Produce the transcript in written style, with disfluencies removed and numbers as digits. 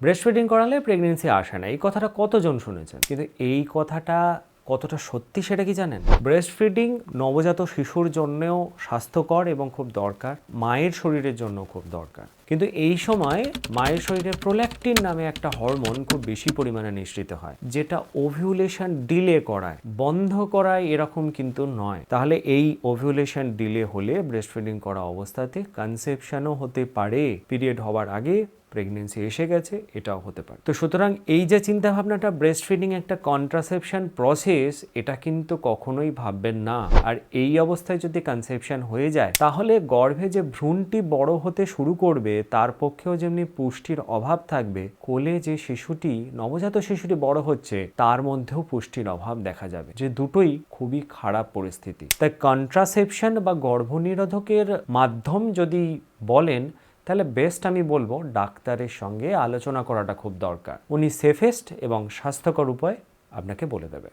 Breast feeding করালে pregnancy আসে না, এই কথাটা কতজন শুনেছেন? কিন্তু এই কথাটা কতটা সত্যি সেটা কি জানেন? ব্রেস্ট ফিডিং নবজাত শিশুর জন্যও স্বাস্থ্যকর এবং খুব দরকার, মায়ের শরীরের জন্য খুব দরকার। কিন্তু এই সময় মায়ের শরীরে প্রোল্যাক্টিন নামে একটা হরমোন খুব বেশি পরিমাণে নিঃসৃত হয়, যেটা ওভিউলেশন ডিলে করায়, বন্ধ করায় এরকম কিন্তু নয়। তাহলে এই ওভিউলেশন ডিলে হলে ব্রেস্ট ফিডিং করা অবস্থাতে কনসেপশনও হতে পারে, পিরিয়ড হওয়ার আগে প্রেগনেন্সি এসে গেছে, এটাও হতে পারে। তো সুতরাং এই যে চিন্তাভাবনাটা ব্রেস্ট ফিডিং একটা কন্ট্রাসেপশন প্রসেস, এটা কিন্তু কখনোই ভাববেন না। আর এই অবস্থায় যদি কনসেপশন হয়ে যায়, তাহলে গর্ভে যে ভ্রূণটি বড় হতে শুরু করবে তার পক্ষেও যেমনি পুষ্টির অভাব থাকবে, কোলে যে শিশুটি, নবজাত শিশুটি বড় হচ্ছে তার মধ্যেও পুষ্টির অভাব দেখা যাবে, যে দুটোই খুবই খারাপ পরিস্থিতি। তাই কন্ট্রাসেপশন বা গর্ভনিরোধকের মাধ্যম যদি বলেন, তাহলে বেস্ট আমি বলবো ডাক্তারের সঙ্গে আলোচনা করাটা খুব দরকার। উনি সেফেস্ট এবং স্বাস্থ্যকর উপায় আপনাকে বলে দেবে।